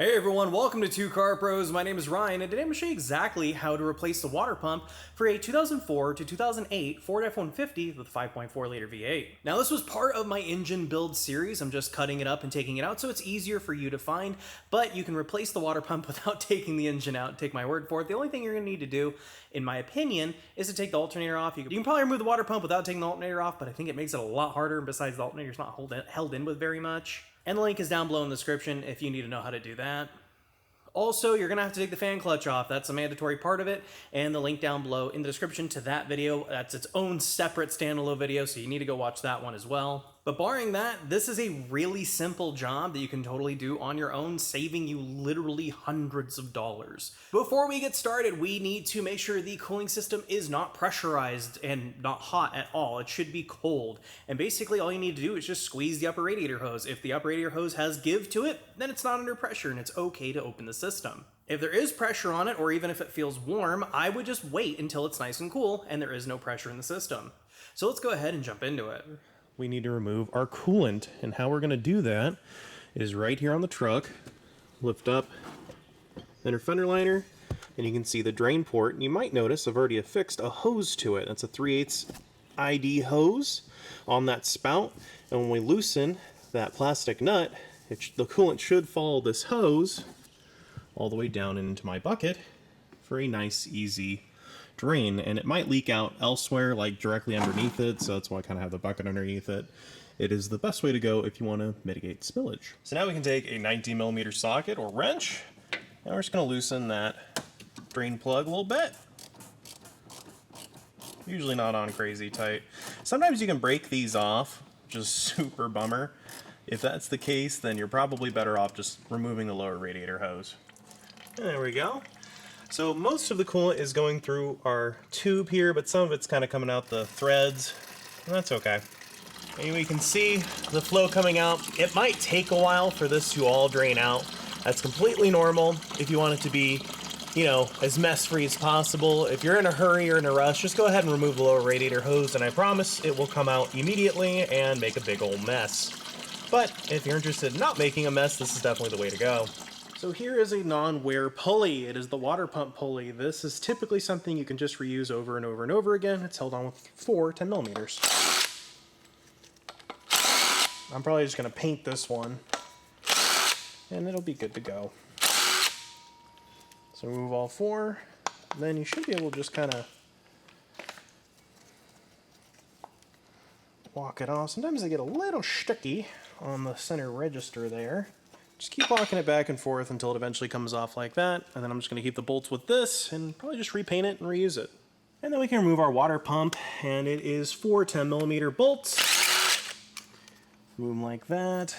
Hey everyone, welcome to Two Car Pros. My name is Ryan, and today I'm going to show you exactly how to replace the water pump for a 2004 to 2008 Ford F-150 with a 5.4 liter V8. Now this was part of my engine build series. I'm just cutting it up and taking it out so it's easier for you to find, but you can replace the water pump without taking the engine out. Take my word for it. The only thing you're going to need to do, in my opinion, is to take the alternator off. You can probably remove the water pump without taking the alternator off, but I think it makes it a lot harder, and besides the alternator's not held in with very much. And the link is down below in the description if you need to know how to do that. Also, you're going to have to take the fan clutch off. That's a mandatory part of it, and the link down below in the description to that video. That's its own separate standalone video, so you need to go watch that one as well. But barring that, this is a really simple job that you can totally do on your own, saving you literally hundreds of dollars. Before we get started, we need to make sure the cooling system is not pressurized and not hot at all. It should be cold. And basically all you need to do is just squeeze the upper radiator hose. If the upper radiator hose has give to it, then it's not under pressure and it's okay to open the system. If there is pressure on it, or even if it feels warm, I would just wait until it's nice and cool and there is no pressure in the system. So let's go ahead and jump into it. We need to remove our coolant, and how we're going to do that is right here on the truck. Lift up inner fender liner, and you can see the drain port. And you might notice I've already affixed a hose to it. That's a 3/8 ID hose on that spout, and when we loosen that plastic nut, the coolant should follow this hose all the way down into my bucket for a nice, easy drain. And it might leak out elsewhere, like directly underneath it, so that's why I kind of have the bucket underneath it. It is the best way to go if you want to mitigate spillage. So now we can take a 19mm socket or wrench, and we're just going to loosen that drain plug a little bit. Usually not on crazy tight. Sometimes you can break these off, which is super bummer. If that's the case, then you're probably better off just removing the lower radiator hose. And there we go. So most of the coolant is going through our tube here, but some of it's kind of coming out the threads, and that's okay. And we can see the flow coming out. It might take a while for this to all drain out. That's completely normal if you want it to be, as mess-free as possible. If you're in a hurry or in a rush, just go ahead and remove the lower radiator hose, and I promise it will come out immediately and make a big old mess. But if you're interested in not making a mess, this is definitely the way to go. So here is a non-wear pulley. It is the water pump pulley. This is typically something you can just reuse over and over and over again. It's held on with 4 10mm. I'm probably just going to paint this one, and it'll be good to go. So remove all 4, and then you should be able to just kind of walk it off. Sometimes they get a little sticky on the center register there. Just keep walking it back and forth until it eventually comes off like that, and then I'm just going to keep the bolts with this and probably just repaint it and reuse it. And then we can remove our water pump, and it is 4 10mm bolts. Move them like that.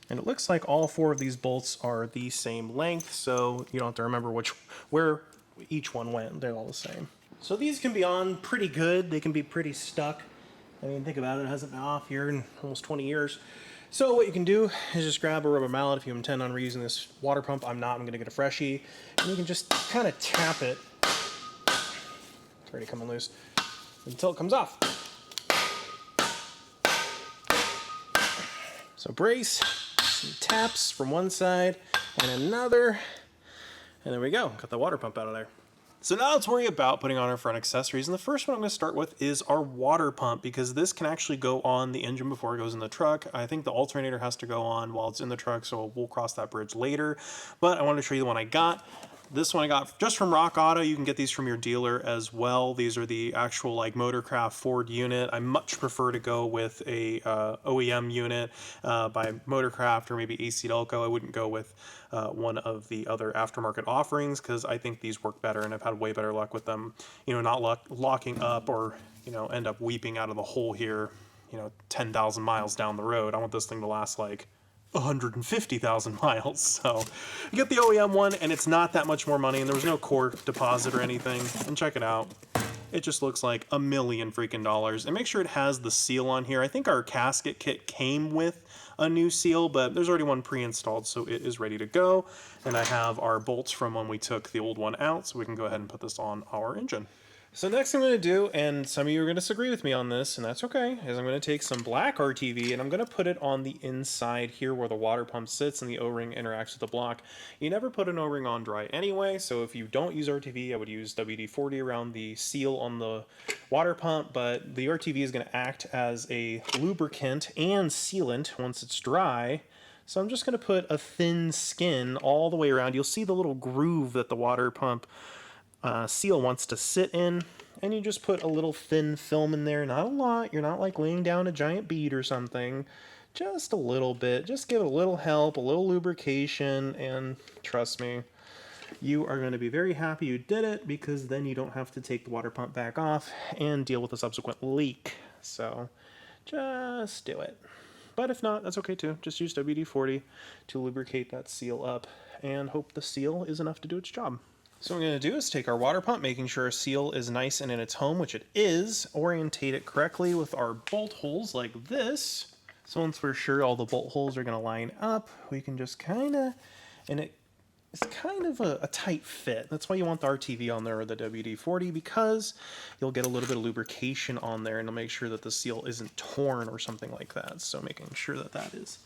And it looks like all 4 of these bolts are the same length, so you don't have to remember where each one went. They're all the same. So these can be on pretty good. They can be pretty stuck. I mean, think about it. It hasn't been off here in almost 20 years. So what you can do is just grab a rubber mallet if you intend on reusing this water pump. I'm not. I'm going to get a freshie. And you can just kind of tap it. It's already coming loose. Until it comes off. So brace, some taps from one side and another. And there we go, got the water pump out of there. So now let's worry about putting on our front accessories. And the first one I'm going to start with is our water pump, because this can actually go on the engine before it goes in the truck. I think the alternator has to go on while it's in the truck, so we'll cross that bridge later. But I wanted to show you the one I got. This one I got just from Rock Auto. You can get these from your dealer as well. These are the actual Motorcraft Ford unit. I much prefer to go with a OEM unit by Motorcraft or maybe AC Delco. I wouldn't go with one of the other aftermarket offerings, because I think these work better, and I've had way better luck with them. Not locking up or end up weeping out of the hole here 10,000 miles down the road. I want this thing to last like 150,000 miles. So you get the OEM one, and it's not that much more money, and there was no core deposit or anything. And check it out. It just looks like $1 million freaking dollars. And make sure it has the seal on here. I think our gasket kit came with a new seal, but there's already one pre-installed, so it is ready to go. And I have our bolts from when we took the old one out, so we can go ahead and put this on our engine. So next thing I'm going to do, and some of you are going to disagree with me on this, and that's okay, is I'm going to take some black RTV and I'm going to put it on the inside here where the water pump sits and the O-ring interacts with the block. You never put an O-ring on dry anyway, so if you don't use RTV, I would use WD-40 around the seal on the water pump, but the RTV is going to act as a lubricant and sealant once it's dry. So I'm just going to put a thin skin all the way around. You'll see the little groove that the water pump seal wants to sit in, and you just put a little thin film in there. Not a lot. You're not like laying down a giant bead or something. Just a little bit. Just give it a little help, a little lubrication, and trust me, you are going to be very happy you did it, because then you don't have to take the water pump back off and deal with a subsequent leak. So just do it. But if not, that's okay too. Just use WD-40 to lubricate that seal up and hope the seal is enough to do its job. So what we're going to do is take our water pump, making sure our seal is nice and in its home, which it is, orientate it correctly with our bolt holes like this. So once we're sure all the bolt holes are going to line up, we can just kind of, and it's kind of a tight fit. That's why you want the RTV on there or the WD-40, because you'll get a little bit of lubrication on there and it'll make sure that the seal isn't torn or something like that. So making sure that that is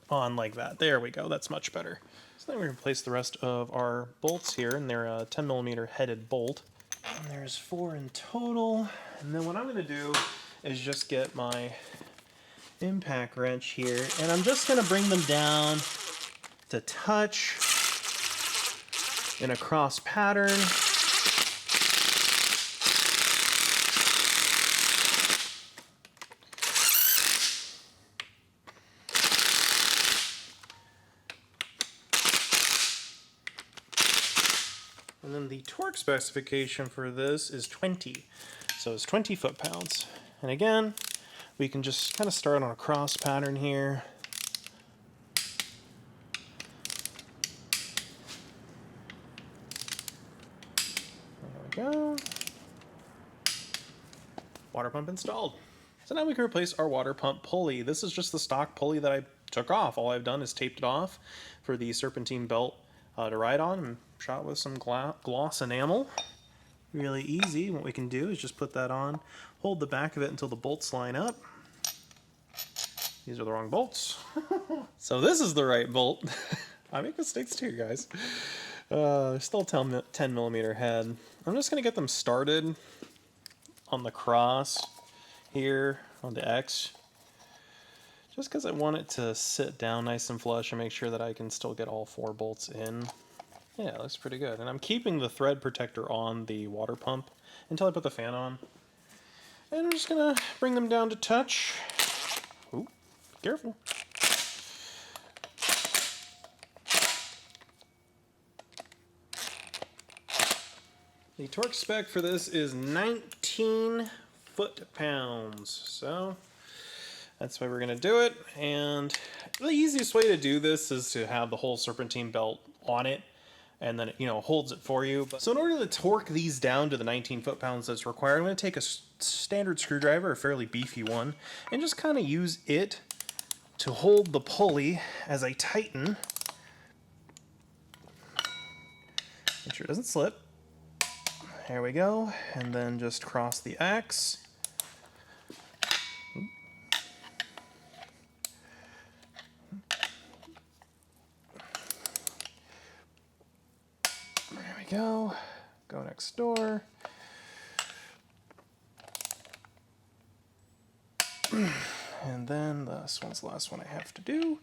on like that. There we go. That's much better. So then we replace the rest of our bolts here, and they're a 10mm headed bolt. And there's 4 in total. And then what I'm going to do is just get my impact wrench here, and I'm just going to bring them down to touch in a cross pattern. And then the torque specification for this is 20. So it's 20 foot-pounds. And again, we can just kind of start on a cross pattern here. There we go. Water pump installed. So now we can replace our water pump pulley. This is just the stock pulley that I took off. All I've done is taped it off for the serpentine belt to ride on, and shot with some gloss enamel. Really easy. What we can do is just put that on, hold the back of it until the bolts line up. These are the wrong bolts. So this is the right bolt. I make mistakes too, guys. Still 10mm head. I'm just going to get them started on the cross here on the X, just because I want it to sit down nice and flush and make sure that I can still get all 4 bolts in. Yeah, it looks pretty good. And I'm keeping the thread protector on the water pump until I put the fan on. And I'm just going to bring them down to touch. Ooh, careful. The torque spec for this is 19 foot-pounds. So that's why we're going to do it. And the easiest way to do this is to have the whole serpentine belt on it, and then it, holds it for you. So in order to torque these down to the 19 foot-pounds that's required, I'm going to take a standard screwdriver, a fairly beefy one, and just kind of use it to hold the pulley as I tighten. Make sure it doesn't slip. There we go. And then just cross the X. There we go. Go next door. And then this one's the last one I have to do.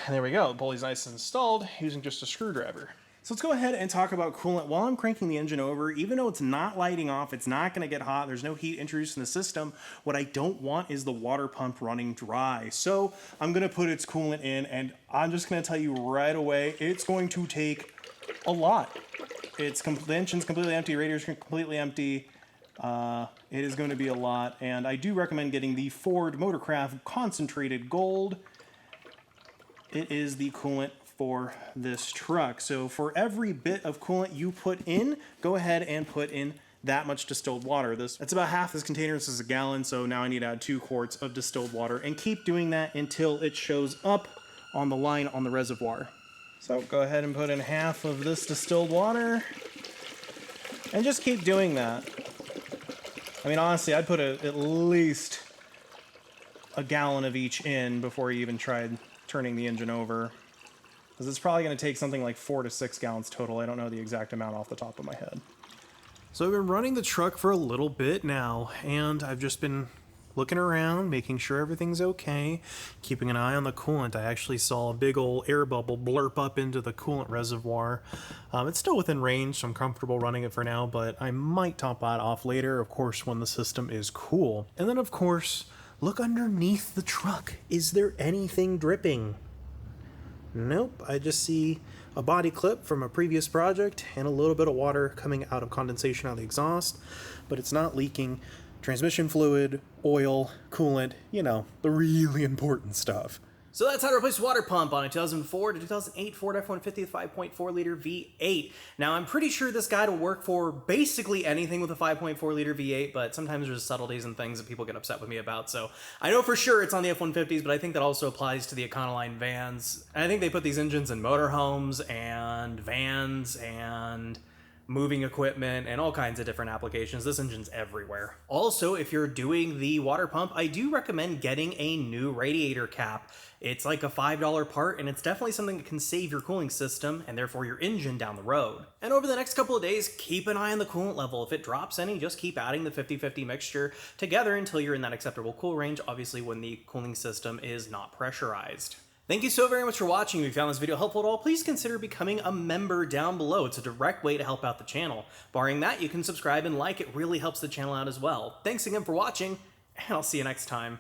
And there we go. The pulley's nice and installed using just a screwdriver. So let's go ahead and talk about coolant. While I'm cranking the engine over, even though it's not lighting off, it's not going to get hot, there's no heat introduced in the system, what I don't want is the water pump running dry. So I'm going to put its coolant in, and I'm just going to tell you right away, it's going to take a lot. The engine's completely empty, radiator's completely empty. It is going to be a lot, and I do recommend getting the Ford Motorcraft Concentrated Gold. It is the coolant for this truck. So for every bit of coolant you put in, go ahead and put in that much distilled water. That's about half this container. This is a gallon, so now I need to add 2 quarts of distilled water and keep doing that until it shows up on the line on the reservoir. So go ahead and put in half of this distilled water and just keep doing that. I mean, honestly, I'd put at least a gallon of each in before you even tried turning the engine over, because it's probably going to take something like 4 to 6 gallons total. I don't know the exact amount off the top of my head. So I've been running the truck for a little bit now, and I've just been looking around, making sure everything's okay, keeping an eye on the coolant. I actually saw a big old air bubble blurp up into the coolant reservoir. It's still within range, so I'm comfortable running it for now, but I might top that off later, of course, when the system is cool. And then, of course, look underneath the truck. Is there anything dripping? Nope, I just see a body clip from a previous project and a little bit of water coming out of condensation out of the exhaust, but it's not leaking transmission fluid, oil, coolant, you know, the really important stuff. So that's how to replace a water pump on a 2004 to 2008 Ford F-150 5.4 liter V8. Now, I'm pretty sure this guide will work for basically anything with a 5.4 liter V8, but sometimes there's subtleties and things that people get upset with me about. So I know for sure it's on the F-150s, but I think that also applies to the Econoline vans. And I think they put these engines in motorhomes and vans and moving equipment and all kinds of different applications. This engine's everywhere. Also, if you're doing the water pump, I do recommend getting a new radiator cap. It's like a $5 part, and it's definitely something that can save your cooling system and therefore your engine down the road. And over the next couple of days, keep an eye on the coolant level. If it drops any, just keep adding the 50-50 mixture together until you're in that acceptable cool range, obviously when the cooling system is not pressurized. Thank you so very much for watching. If you found this video helpful at all, please consider becoming a member down below. It's a direct way to help out the channel. Barring that, you can subscribe and like. It really helps the channel out as well. Thanks again for watching, and I'll see you next time.